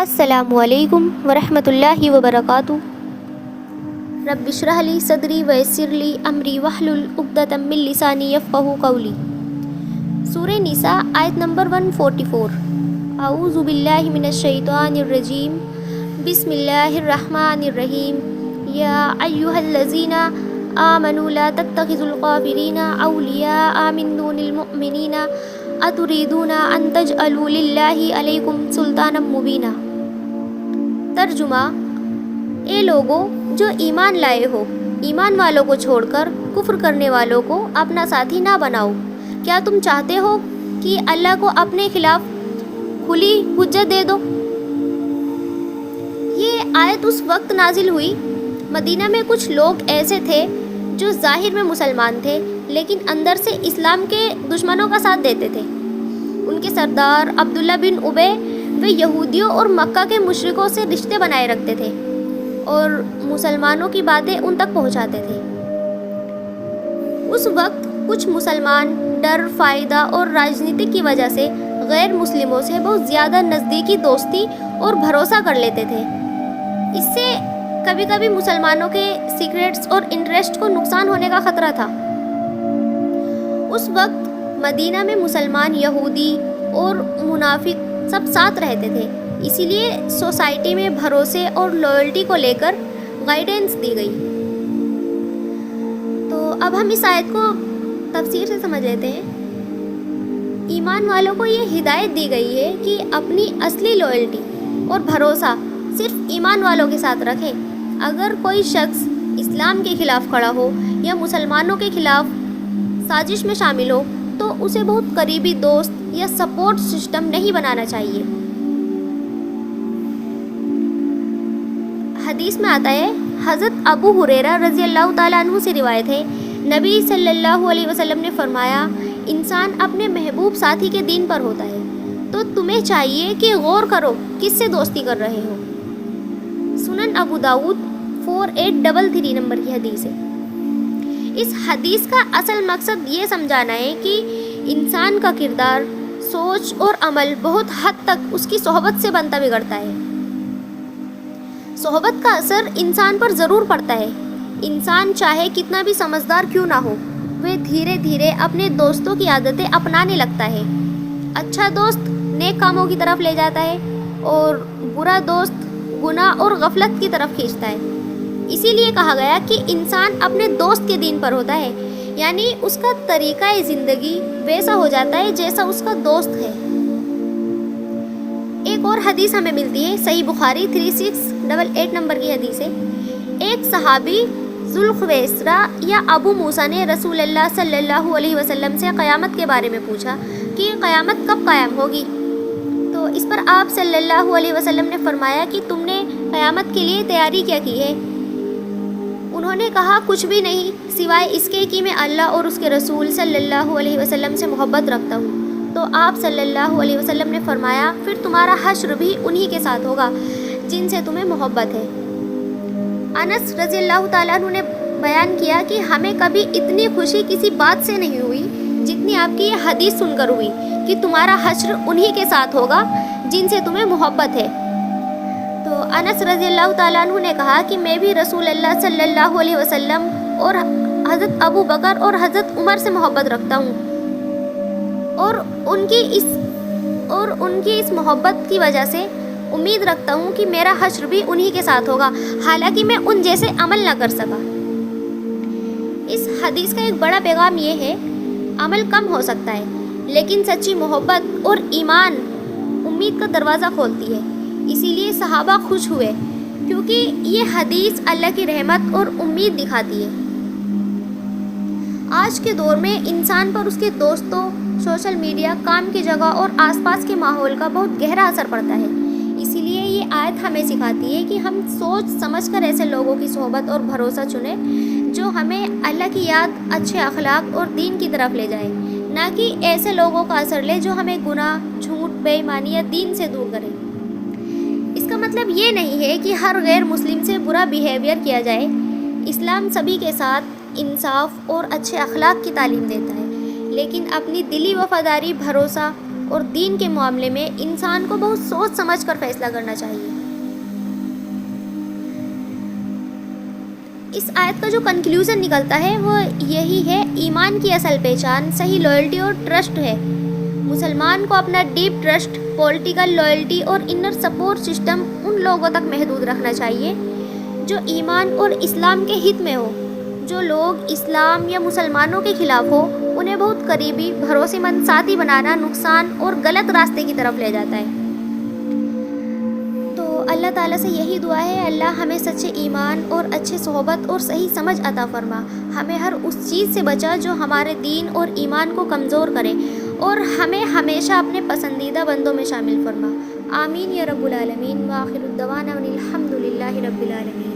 السلام علیکم ورحمۃ اللہ وبرکاتہ۔ رب اشرح لی صدری ویسر لی امری واحلل عقدۃ من لسانی یفقہوا قولی۔ سورہ نساء آیت نمبر 144۔ اعوذ باللہ من الشیطان الرجیم، بسم اللہ الرحمن الرحیم۔ یا ایھا الذین آمنوا لا تتخذوا الکافرین اولیاء من دون المؤمنین اتریدون ان تجعلوا للہ علیکم سلطانا مبینا۔ ترجمہ: اے لوگوں جو ایمان لائے ہو، ایمان والوں کو چھوڑ کر کفر کرنے والوں کو اپنا ساتھی نہ بناؤ۔ کیا تم چاہتے ہو کہ اللہ کو اپنے خلاف کھلی حجت دے دو؟ یہ آیت اس وقت نازل ہوئی مدینہ میں کچھ لوگ ایسے تھے جو ظاہر میں مسلمان تھے لیکن اندر سے اسلام کے دشمنوں کا ساتھ دیتے تھے۔ ان کے سردار عبداللہ بن ابی وہ یہودیوں اور مکہ کے مشرکوں سے رشتے بنائے رکھتے تھے اور مسلمانوں کی باتیں ان تک پہنچاتے تھے۔ اس وقت کچھ مسلمان ڈر، فائدہ اور راجنیتی کی وجہ سے غیر مسلموں سے بہت زیادہ نزدیکی دوستی اور بھروسہ کر لیتے تھے۔ اس سے کبھی کبھی مسلمانوں کے سیکریٹس اور انٹرسٹ کو نقصان ہونے کا خطرہ تھا۔ اس وقت مدینہ میں مسلمان، یہودی اور منافق سب ساتھ رہتے تھے، اسی لیے سوسائٹی میں بھروسے اور لائلٹی کو لے کر گائیڈنس دی گئی۔ تو اب ہم اس آیت کو تفسیر سے سمجھ لیتے ہیں۔ ایمان والوں کو یہ ہدایت دی گئی ہے کہ اپنی اصلی لائلٹی اور بھروسہ صرف ایمان والوں کے ساتھ رکھیں۔ اگر کوئی شخص اسلام کے خلاف کھڑا ہو یا مسلمانوں کے خلاف سازش میں شامل ہو تو اسے بہت قریبی دوست یا سپورٹ سسٹم نہیں بنانا چاہیے۔ حدیث میں آتا ہے، حضرت ابو ہریرہ رضی اللہ تعالیٰ عنہ سے روایت ہے، نبی صلی اللہ علیہ وسلم نے فرمایا، انسان اپنے محبوب ساتھی کے دین پر ہوتا ہے، تو تمہیں چاہیے کہ غور کرو کس سے دوستی کر رہے ہو۔ سنن ابو داؤد 4833 نمبر کی حدیث ہے۔ اس حدیث کا اصل مقصد یہ سمجھانا ہے کہ انسان کا کردار، سوچ اور عمل بہت حد تک اس کی صحبت سے بنتا بگڑتا ہے۔ صحبت کا اثر انسان پر ضرور پڑتا ہے۔ انسان چاہے کتنا بھی سمجھدار کیوں نہ ہو، وہ دھیرے دھیرے اپنے دوستوں کی عادتیں اپنانے لگتا ہے۔ اچھا دوست نیک کاموں کی طرف لے جاتا ہے اور برا دوست گناہ اور غفلت کی طرف کھینچتا ہے۔ اسی لیے کہا گیا کہ انسان اپنے دوست کے دین پر ہوتا ہے، یعنی اس کا طریقہ زندگی ویسا ہو جاتا ہے جیسا اس کا دوست ہے۔ ایک اور حدیث ہمیں ملتی ہے، صحیح بخاری 3688 نمبر کی حدیث ہے۔ ایک صحابی ذوالخویسرہ یا ابو موسیٰ نے رسول اللہ صلی اللہ علیہ وسلم سے قیامت کے بارے میں پوچھا کہ قیامت کب قائم ہوگی؟ تو اس پر آپ صلی اللہ علیہ وسلم نے فرمایا کہ تم نے قیامت کے لیے تیاری کیا کی ہے؟ انہوں نے کہا، کچھ بھی نہیں سوائے اس کے کہ میں اللہ اور اس کے رسول صلی اللہ علیہ وسلم سے محبت رکھتا ہوں۔ تو آپ صلی اللہ علیہ وسلم نے فرمایا، پھر تمہارا حشر بھی انہی کے ساتھ ہوگا جن سے تمہیں محبت ہے۔ انس رضی اللہ تعالیٰ عنہ نے بیان کیا کہ ہمیں کبھی اتنی خوشی کسی بات سے نہیں ہوئی جتنی آپ کی یہ حدیث سن کر ہوئی کہ تمہارا حشر انہی کے ساتھ ہوگا جن سے تمہیں محبت ہے۔ تو انس رضی اللہ تعالیٰ عنہ نے کہا کہ میں بھی رسول اللہ صلی اللہ علیہ وسلم اور حضرت ابو بکر اور حضرت عمر سے محبت رکھتا ہوں، اور ان کی اس محبت کی وجہ سے امید رکھتا ہوں کہ میرا حشر بھی انہی کے ساتھ ہوگا، حالانکہ میں ان جیسے عمل نہ کر سکا۔ اس حدیث کا ایک بڑا پیغام یہ ہے، عمل کم ہو سکتا ہے لیکن سچی محبت اور ایمان امید کا دروازہ کھولتی ہے۔ اسی لیے صحابہ خوش ہوئے کیونکہ یہ حدیث اللہ کی رحمت اور امید دکھاتی ہے۔ آج کے دور میں انسان پر اس کے دوستوں، سوشل میڈیا، کام کی جگہ اور آس پاس کے ماحول کا بہت گہرا اثر پڑتا ہے۔ اسی لیے یہ آیت ہمیں سکھاتی ہے کہ ہم سوچ سمجھ کر ایسے لوگوں کی صحبت اور بھروسہ چنیں جو ہمیں اللہ کی یاد، اچھے اخلاق اور دین کی طرف لے جائیں، نہ کہ ایسے لوگوں کا اثر لے جو ہمیں گناہ، جھوٹ، بے ایمانی یا دین سے دور کریں۔ اس کا مطلب یہ نہیں ہے کہ ہر غیر مسلم سے برا بیہیویئر کیا جائے۔ اسلام سبھی کے ساتھ انصاف اور اچھے اخلاق کی تعلیم دیتا ہے، لیکن اپنی دلی وفاداری، بھروسہ اور دین کے معاملے میں انسان کو بہت سوچ سمجھ کر فیصلہ کرنا چاہیے۔ اس آیت کا جو کنکلیوژن نکلتا ہے وہ یہی ہے، ایمان کی اصل پہچان صحیح لائلٹی اور ٹرسٹ ہے۔ مسلمان کو اپنا ڈیپ ٹرسٹ، پولیٹیکل لائلٹی اور انر سپورٹ سسٹم ان لوگوں تک محدود رکھنا چاہیے جو ایمان اور اسلام کے ہت میں ہو۔ جو لوگ اسلام یا مسلمانوں کے خلاف ہو انہیں بہت قریبی بھروسے مند ساتھی بنانا نقصان اور غلط راستے کی طرف لے جاتا ہے۔ تو اللہ تعالیٰ سے یہی دعا ہے، اللہ ہمیں سچے ایمان اور اچھے صحبت اور صحیح سمجھ عطا فرما، ہمیں ہر اس چیز سے بچا جو ہمارے دین اور ایمان کو کمزور کرے، اور ہمیں ہمیشہ اپنے پسندیدہ بندوں میں شامل فرما۔ آمین یا رب العالمین، وآخر الدعوانا ان الحمد للہ رب العالمین۔